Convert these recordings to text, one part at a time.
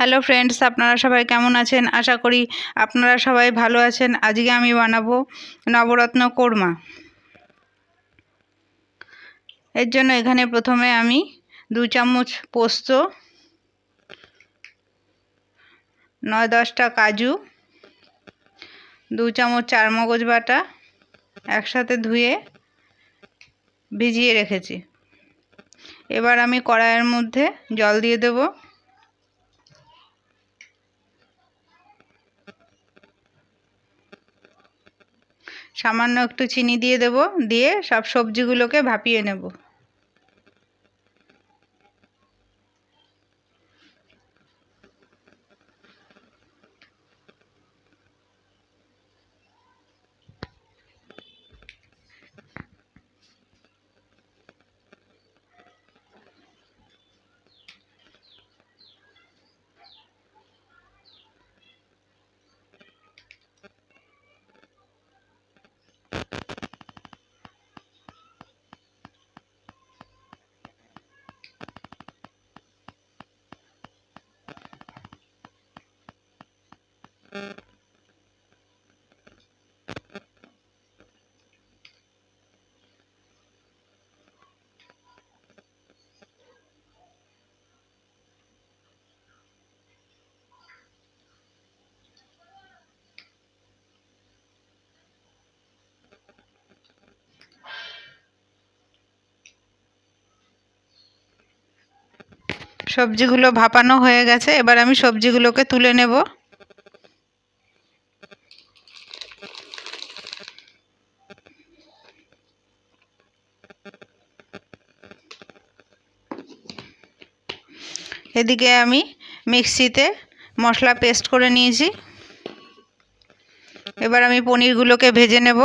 Hello friends, আপনারা সবাই কেমন আছেন? আশা করি আপনারা সবাই ভালো আছেন। আজকে আমি বানাবো নবরত্ন কোরমা। এর জন্য এখানে প্রথমে আমি 2 চামচ পোস্ত, 9-10টা কাজু, 2 চামচ চারমগজ বাটা একসাথে ধুয়ে ভিজিয়ে রেখেছি। এবার আমি কড়াইয়ের মধ্যে জল দিয়ে দেব। সামান্য একটু চিনি দিয়ে দেব, দিয়ে সব সবজিগুলোকে ভাপিয়ে নেব। সবজিগুলো ভাপানো হয়ে গেছে, এবার আমি সবজিগুলোকে তুলে নেব। এদিকে আমি মিক্সিতে মশলা পেস্ট করে নিয়েছি। এবার আমি পনিরগুলোকে ভেজে নেব।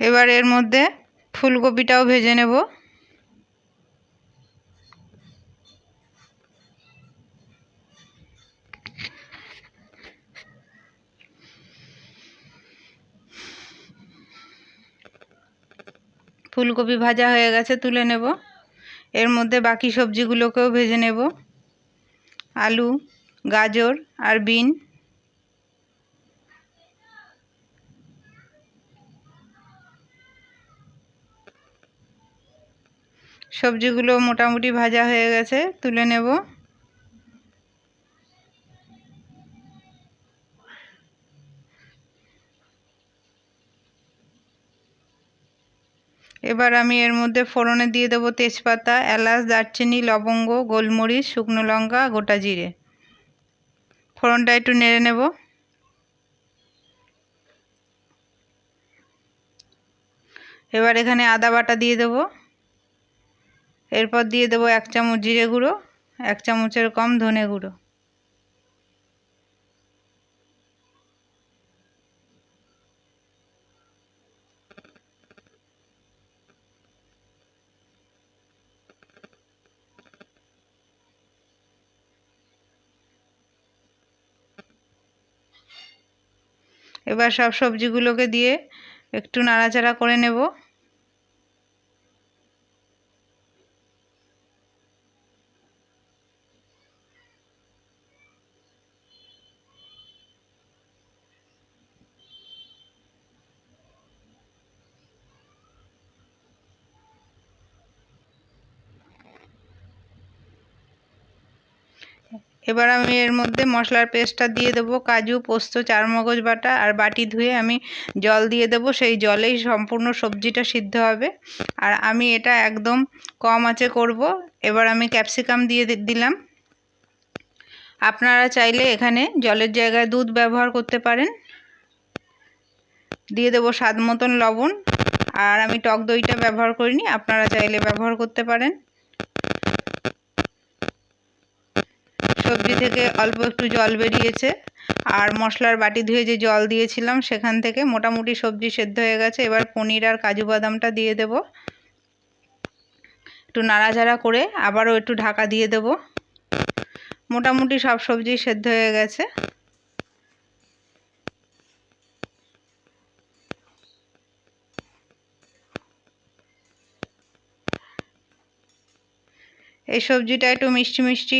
এবার এর মধ্যে ফুলকপিটাও ভেজে নেব। ফুলকপি ভাজা হয়ে গেছে, তুলে নেব। এর মধ্যে বাকি সবজিগুলোকেও ভেজে নেব। আলু, গাজর আর বিন। সবজিগুলো মোটামুটি ভাজা হয়ে গেছে, তুলে নেব। এবার আমি এর মধ্যে ফোড়নে দিয়ে দেবো তেজপাতা, এলাচ, দারচিনি, লবঙ্গ, গোলমরিচ, শুকনো লঙ্কা, গোটা জিরে। ফোড়নটা একটু নেড়ে নেব। এবার এখানে আদা বাটা দিয়ে দেব। এরপর দিয়ে দেবো 1 চামচ জিরে গুঁড়ো, 1 চামচের কম ধনে গুঁড়ো। এবার সব সবজিগুলোকে দিয়ে একটু নাড়াচাড়া করে নেব। এবার আমি এর মধ্যে মশলার পেস্টটা দিয়ে দেবো। কাজু, পোস্ত, চারমগজ বাটা আর বাটি ধুয়ে আমি জল দিয়ে দেবো। সেই জলেই সম্পূর্ণ সবজিটা সিদ্ধ হবে। আর আমি এটা একদম কম আঁচে করব। এবার আমি ক্যাপসিকাম দিয়ে দিলাম। আপনারা চাইলে এখানে জলের জায়গায় দুধ ব্যবহার করতে পারেন। দিয়ে দেবো স্বাদ মতন লবণ। আর আমি টক দইটা ব্যবহার করিনি, আপনারা চাইলে ব্যবহার করতে পারেন। সবজি থেকে অল্প একটু জল বেরিয়েছে, আর মশলার বাটি ধুয়ে যে জল দিয়েছিলাম সেখান থেকে মোটামুটি সবজি সেদ্ধ হয়ে গেছে। এবার পনির আর কাজু বাদামটা দিয়ে দেব, একটু নাড়াচাড়া করে আবারও একটু ঢাকা দিয়ে দেব। মোটামুটি সব সবজি সেদ্ধ হয়ে গেছে। এই সবজিটা একটু মিষ্টি মিষ্টি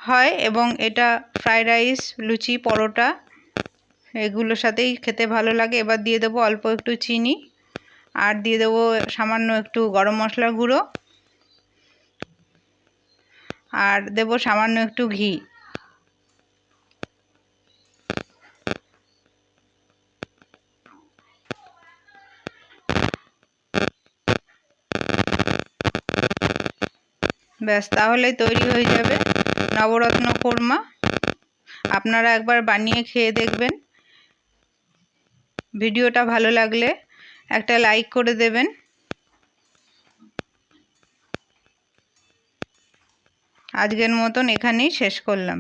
হয় এবং এটা ফ্রাইড রাইস, লুচি, পরোটা এগুলোর সাথেই খেতে ভালো লাগে। এবার দিয়ে দেবো অল্প একটু চিনি, আর দিয়ে দেবো সামান্য একটু গরম মশলার গুঁড়ো, আর দেবো সামান্য একটু ঘি। ব্যাস, তাহলেই তৈরি হয়ে যাবে নবরত্ন কোরমা। আপনারা একবার বানিয়ে খেয়ে দেখবেন। ভিডিওটা ভালো লাগলে একটা লাইক করে দেবেন। আজকের মতন এখানেই শেষ করলাম।